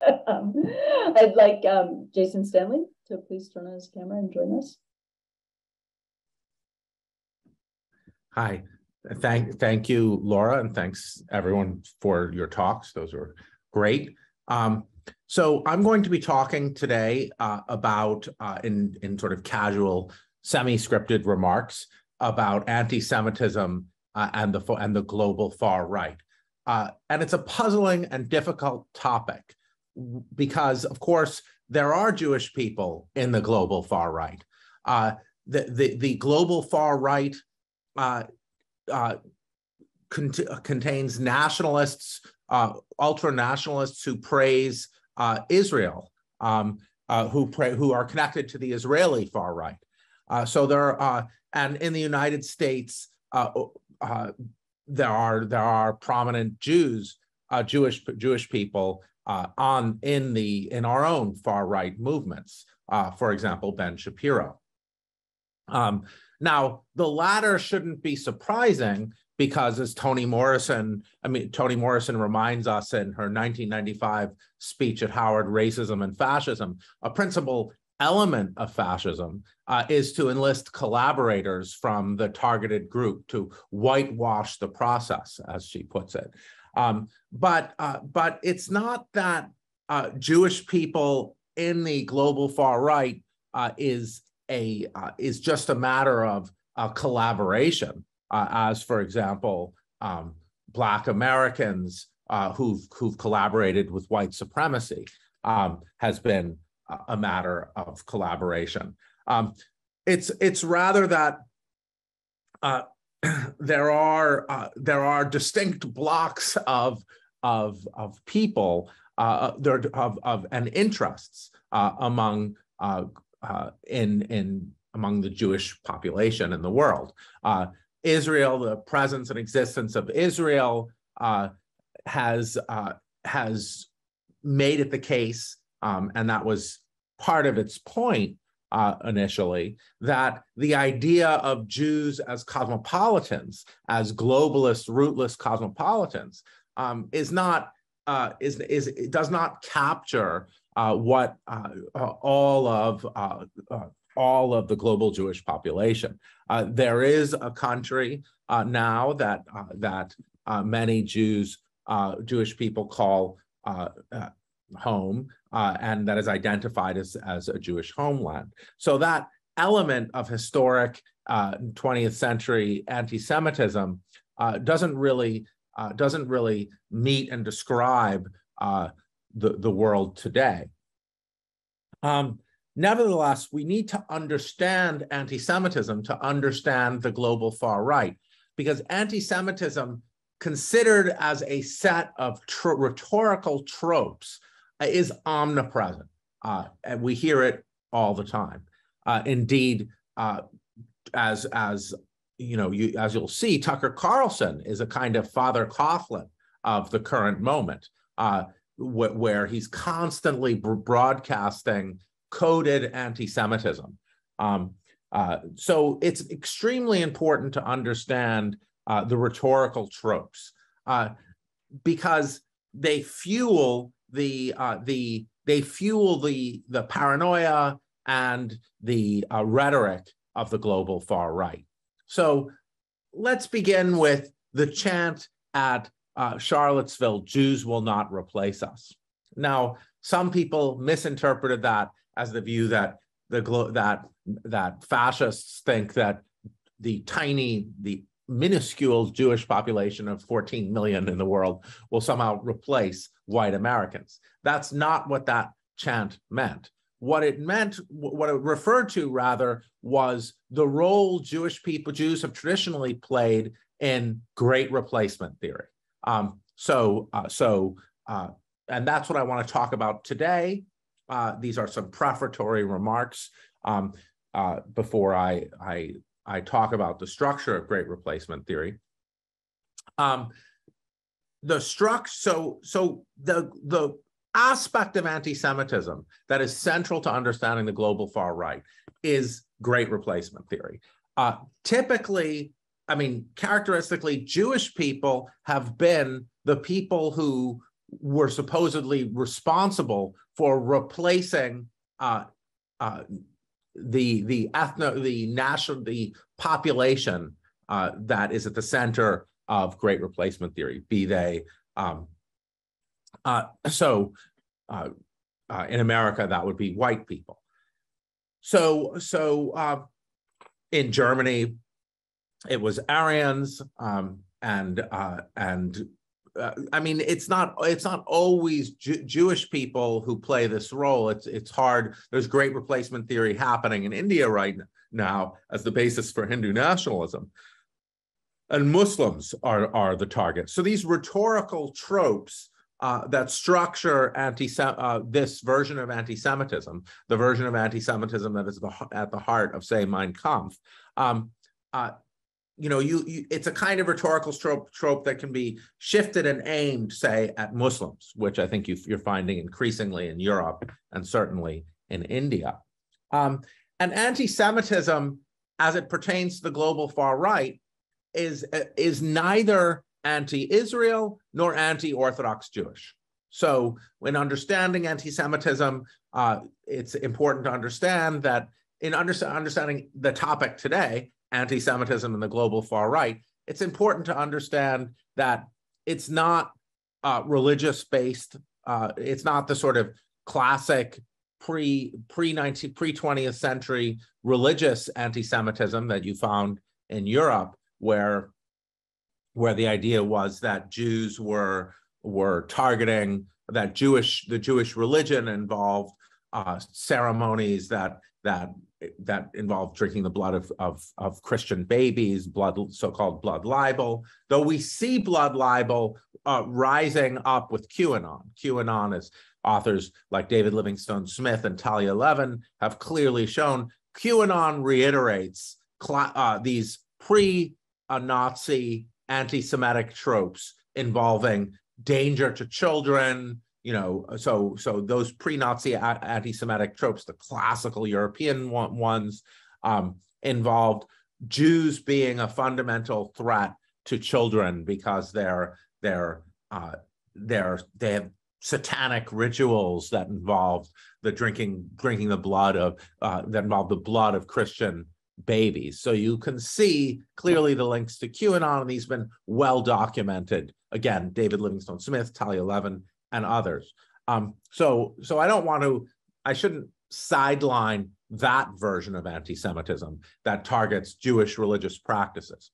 I'd like Jason Stanley to please turn on his camera and join us. Hi, thank you, Laura, and thanks everyone for your talks. Those were great. So I'm going to be talking today about, in sort of casual, semi-scripted remarks about anti-Semitism and the global far right. And it's a puzzling and difficult topic because, of course, there are Jewish people in the global far right. The global far right contains nationalists, ultra-nationalists who praise Israel, who are connected to the Israeli far right. So there are, and in the United States, there are prominent Jews, Jewish people in our own far right movements. For example, Ben Shapiro. Now, the latter shouldn't be surprising because, as Toni Morrison reminds us in her 1995 speech at Howard, Racism and Fascism, a principal element of fascism is to enlist collaborators from the targeted group to whitewash the process, as she puts it. But it's not that Jewish people in the global far right is just a matter of collaboration, as for example, Black Americans who've collaborated with white supremacy has been a matter of collaboration. It's rather that there are distinct blocks of people and interests among the Jewish population in the world. Israel, the presence and existence of Israel has made it the case, and that was part of its point initially, that the idea of Jews as cosmopolitans, as globalist, rootless cosmopolitans, does not capture what all of the global Jewish population. There is a country now that many Jewish people call home, and that is identified as a Jewish homeland. So that element of historic 20th century anti-Semitism doesn't really meet and describe the world today. Nevertheless, we need to understand anti-Semitism to understand the global far right, because anti-Semitism, considered as a set of rhetorical tropes, is omnipresent, and we hear it all the time. Indeed, as you'll see, Tucker Carlson is a kind of Father Coughlin of the current moment, where he's constantly broadcasting coded anti-Semitism. So it's extremely important to understand the rhetorical tropes because they fuel the paranoia and the rhetoric of the global far right. So let's begin with the chant at Charlottesville, "Jews will not replace us." Now, some people misinterpreted that as the view that that fascists think that the minuscule Jewish population of 14 million in the world will somehow replace white Americans. That's not what that chant meant. What it meant, what it referred to rather, was the role Jews have traditionally played in great replacement theory. And that's what I want to talk about today. These are some prefatory remarks before I talk about the structure of great replacement theory. The aspect of anti-Semitism that is central to understanding the global far right is great replacement theory. Characteristically, Jewish people have been the people who were supposedly responsible for replacing the population that is at the center of Great Replacement theory, be they in America, that would be white people. So in Germany, it was Aryans, I mean, it's not always Jewish people who play this role. It's hard. There's Great Replacement theory happening in India right now as the basis for Hindu nationalism, and Muslims are the target. So these rhetorical tropes that structure this version of anti-Semitism, the version of anti-Semitism that is at the heart of, say, Mein Kampf. It's a kind of rhetorical trope that can be shifted and aimed, say, at Muslims, which I think you're finding increasingly in Europe and certainly in India. And anti-Semitism, as it pertains to the global far right, is neither anti-Israel nor anti-Orthodox Jewish. So when understanding anti-Semitism, it's important to understand that in understanding the topic today, anti-Semitism and the global far right, it's important to understand that it's not religious-based. It's not the sort of classic pre-20th century religious anti-Semitism that you found in Europe, where the idea was that Jews were targeting, that the Jewish religion involved ceremonies that involved drinking the blood of Christian babies, so-called blood libel. Though we see blood libel rising up with QAnon. QAnon, as authors like David Livingstone Smith and Talia Levin have clearly shown, QAnon reiterates these pre-Nazi anti-Semitic tropes involving danger to children. So those pre-Nazi anti-Semitic tropes, the classical European ones, involved Jews being a fundamental threat to children because they have satanic rituals that involved the drinking the blood of that involved the blood of Christian babies. So you can see clearly the links to QAnon, and these have been well documented. Again, David Livingstone Smith, Talia Levin, and others. So I shouldn't sideline that version of anti-Semitism that targets Jewish religious practices.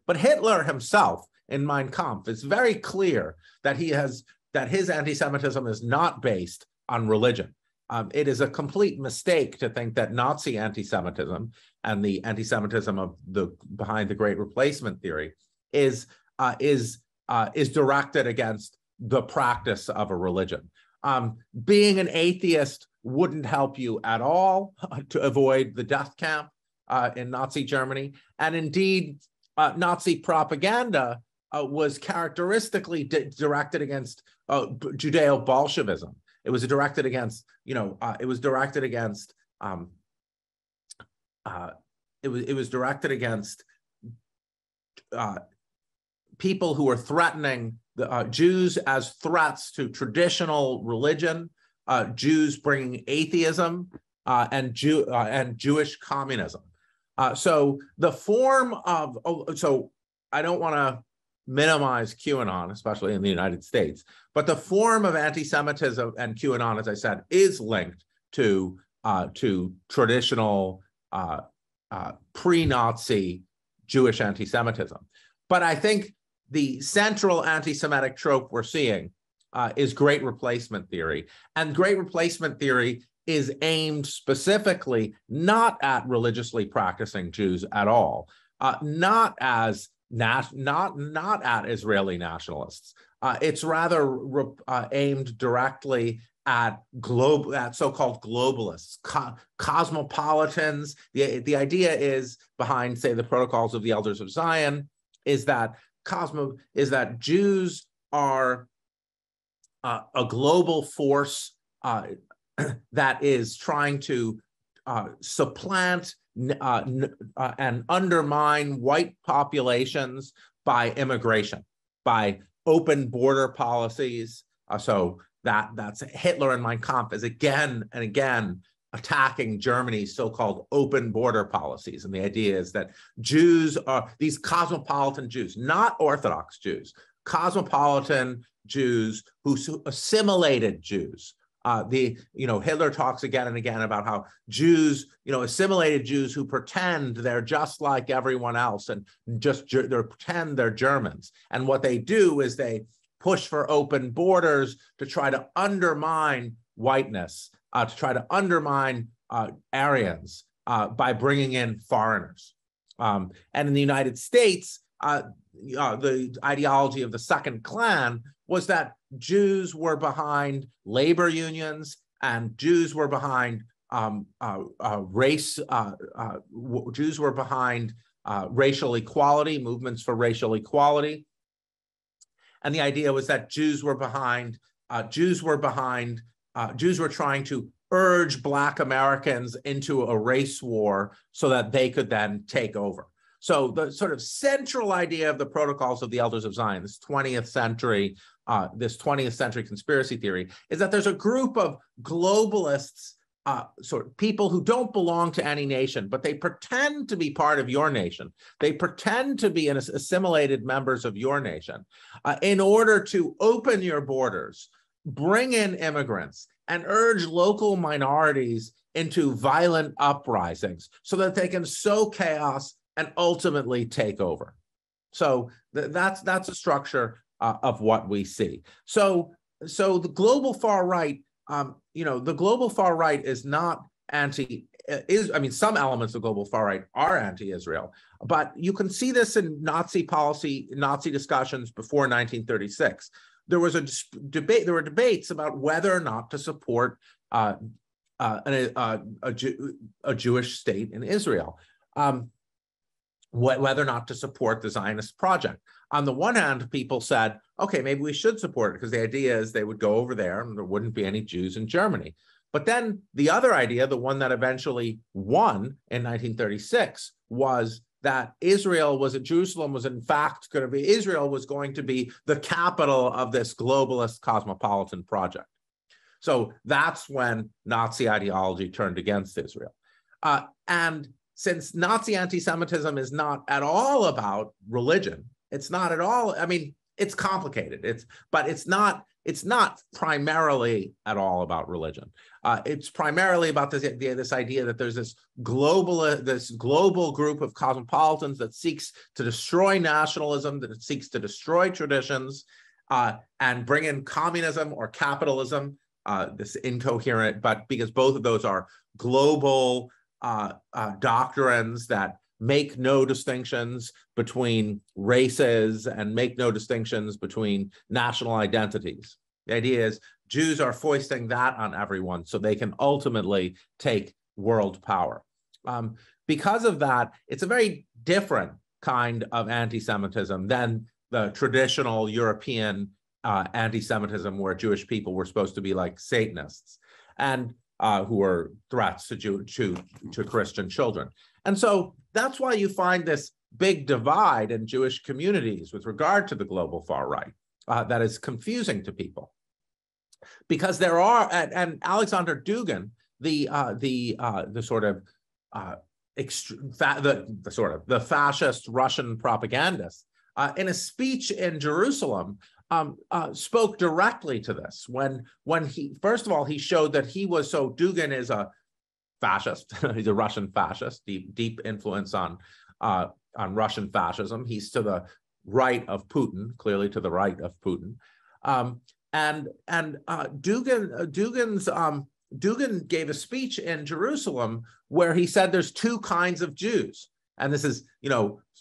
But Hitler himself in Mein Kampf is very clear that his anti-Semitism is not based on religion. It is a complete mistake to think that Nazi anti-Semitism and the anti-Semitism behind the Great Replacement theory is directed against the practice of a religion. Being an atheist wouldn't help you at all to avoid the death camp in Nazi Germany. And indeed, Nazi propaganda was characteristically directed against Judeo-Bolshevism. It was directed against, it was directed against people who were threatening the Jews as threats to traditional religion, Jews bringing atheism, and Jewish communism. So the form of, so I don't want to minimize QAnon, especially in the United States, but the form of anti-Semitism and QAnon, as I said, is linked to traditional pre-Nazi Jewish anti-Semitism. But I think the central anti-Semitic trope we're seeing is Great Replacement theory. And Great Replacement theory is aimed specifically not at religiously practicing Jews at all, not at Israeli nationalists. It's rather aimed directly at so-called globalists, cosmopolitans. The idea is behind, say, the Protocols of the Elders of Zion, is that Jews are a global force that is trying to supplant and undermine white populations by immigration, by open border policies, So that's Hitler in Mein Kampf is again and again attacking Germany's so-called open border policies. And the idea is that Jews are these cosmopolitan Jews, not Orthodox Jews, cosmopolitan Jews who assimilated Jews. Hitler talks again and again about how Jews, assimilated Jews who pretend they're just like everyone else and they pretend they're Germans. And what they do is they push for open borders to try to undermine whiteness, to try to undermine Aryans by bringing in foreigners. And in the United States, the ideology of the Second Klan was that Jews were behind labor unions and Jews were behind Jews were behind racial equality, movements for racial equality. And the idea was that Jews were trying to urge Black Americans into a race war so that they could then take over. So the sort of central idea of the Protocols of the Elders of Zion, this 20th century conspiracy theory, is that there's a group of globalists, sort of people who don't belong to any nation, but they pretend to be part of your nation. They pretend to be assimilated members of your nation in order to open your borders, bring in immigrants, and urge local minorities into violent uprisings so that they can sow chaos and ultimately take over. So that's a structure of what we see. So the global far right, the global far right is not some elements of global far right are anti-Israel, but you can see this in Nazi policy, Nazi discussions before 1936. There was a debate. There were debates about whether or not to support a Jewish state in Israel, whether or not to support the Zionist project. On the one hand, people said, okay, maybe we should support it because the idea is they would go over there and there wouldn't be any Jews in Germany. But then the other idea, the one that eventually won in 1936, was that Jerusalem was in fact going to be, Israel was going to be the capital of this globalist cosmopolitan project. So that's when Nazi ideology turned against Israel. And since Nazi anti-Semitism is not at all about religion, it's not at all, it's complicated, but it's not primarily at all about religion. It's primarily about this idea that there's this global group of cosmopolitans that seeks to destroy nationalism, that it seeks to destroy traditions, and bring in communism or capitalism, this incoherent, but because both of those are global doctrines that make no distinctions between races and make no distinctions between national identities. The idea is Jews are foisting that on everyone so they can ultimately take world power. Because of that, it's a very different kind of anti-Semitism than the traditional European anti-Semitism where Jewish people were supposed to be like Satanists and who are threats to Christian children. And so that's why you find this big divide in Jewish communities with regard to the global far right that is confusing to people. Because there are, and Alexander Dugin, the fascist Russian propagandist, in a speech in Jerusalem, spoke directly to this. When he, first of all, he showed that Dugin is a fascist. He's a Russian fascist, deep influence on Russian fascism. He's to the right of Putin, clearly to the right of Putin. Dugin gave a speech in Jerusalem where he said there's two kinds of Jews. And this is,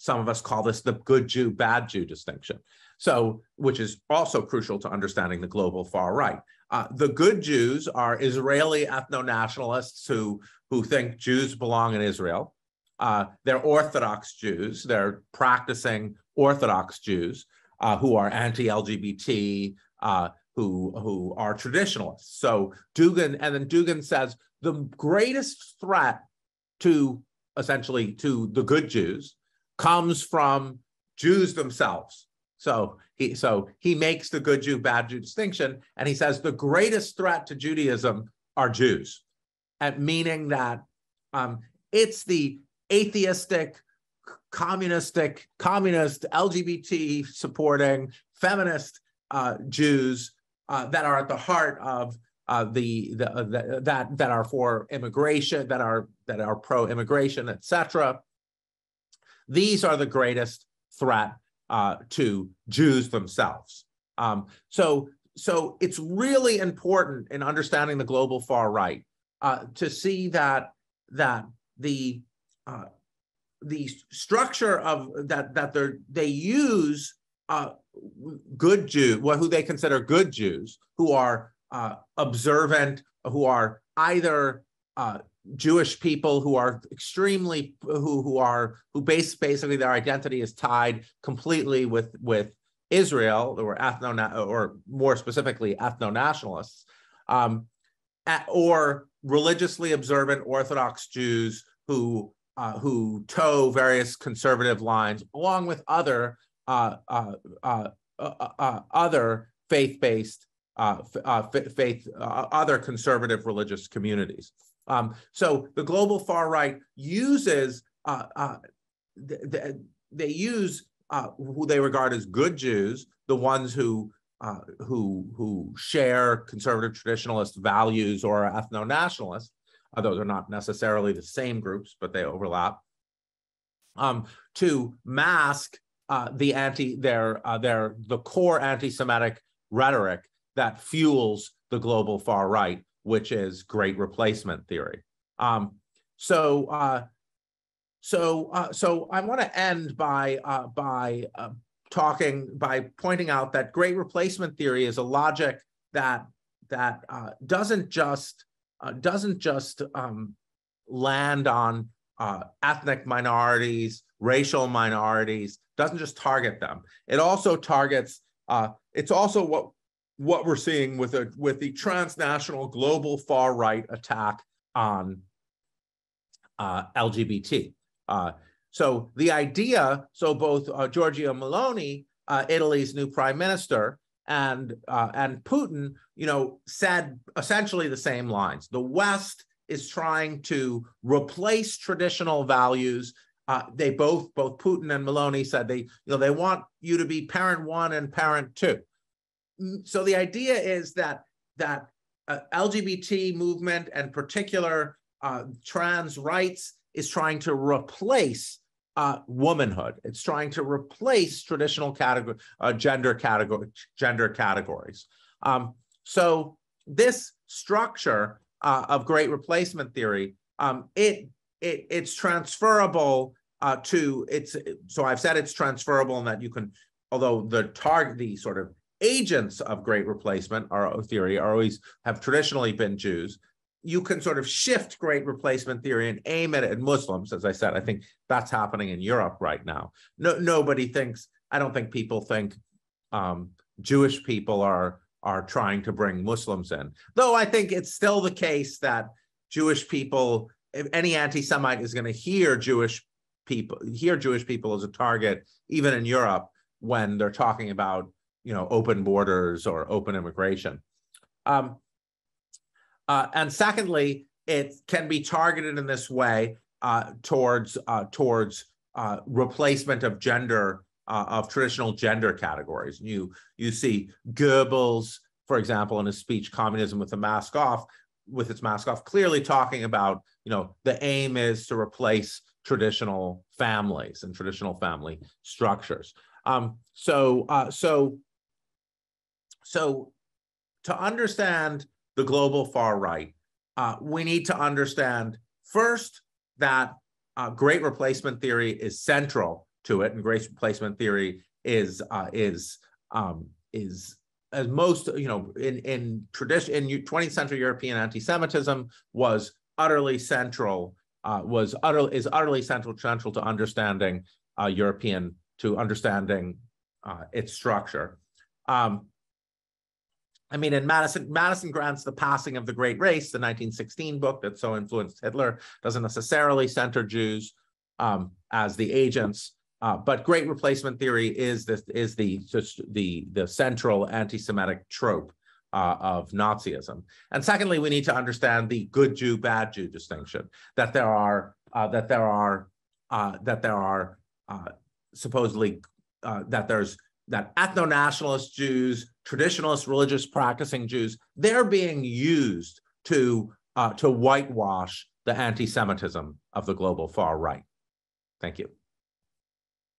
some of us call this the good Jew, bad Jew distinction. So, which is also crucial to understanding the global far right. The good Jews are Israeli ethno-nationalists who think Jews belong in Israel. They're Orthodox Jews. They're practicing Orthodox Jews who are anti-LGBT, who are traditionalists. So Dugin says the greatest threat to essentially to the good Jews comes from Jews themselves. So he makes the good Jew, bad Jew distinction, and he says the greatest threat to Judaism are Jews, and meaning that it's the atheistic, communist, LGBT supporting, feminist Jews that are at the heart of that are for immigration, that are pro-immigration, etc. These are the greatest threat to Jews themselves. So it's really important in understanding the global far right to see that the structure of that they use good Jews, who they consider good Jews, who are observant, who are either Jewish people who are extremely who basically their identity is tied completely with Israel, or more specifically ethno-nationalists, or religiously observant Orthodox Jews who toe various conservative lines, along with other faith-based other conservative religious communities. So the global far right uses they use who they regard as good Jews, the ones who share conservative traditionalist values or ethno-nationalists. Those are not necessarily the same groups, but they overlap. To mask the core anti-Semitic rhetoric that fuels the global far right, which is Great Replacement theory. So I want to end by pointing out that Great Replacement theory is a logic that doesn't just land on ethnic minorities, racial minorities, doesn't just target them. It also targets. It's also what we're seeing with the transnational global far right attack on LGBT. So the idea, both Giorgia Meloni, Italy's new prime minister, and Putin, said essentially the same lines. The West is trying to replace traditional values. They both Putin and Meloni said they want you to be parent one and parent two. So the idea is that LGBT movement, and particular trans rights, is trying to replace womanhood. It's trying to replace traditional gender categories. So this structure of Great Replacement theory, it's transferable so I've said it's transferable in that you can, although the sort of agents of Great Replacement theory have traditionally been Jews, you can sort of shift Great Replacement theory and aim it at Muslims. As I said, I think that's happening in Europe right now. I don't think people think Jewish people are trying to bring Muslims in. Though I think it's still the case that Jewish people, if any anti-Semite is going to hear Jewish people as a target, even in Europe, when they're talking about open borders or open immigration. And secondly, it can be targeted in this way towards replacement of gender, of traditional gender categories. You see Goebbels, for example, in his speech "Communism with its mask off," clearly talking about the aim is to replace traditional families and traditional family structures. So to understand the global far right, we need to understand first that Great Replacement theory is central to it, and Great Replacement theory is as most in 20th century European anti-Semitism was utterly central to understanding its structure. In Madison grants The Passing of the Great Race, the 1916 book that so influenced Hitler, doesn't necessarily center Jews as the agents. But great replacement theory is the central anti-Semitic trope of Nazism. And secondly, we need to understand the good Jew, bad Jew distinction, that there are supposedly that ethno-nationalist Jews, traditionalist religious practicing Jews, they're being used to whitewash the anti-Semitism of the global far right. Thank you.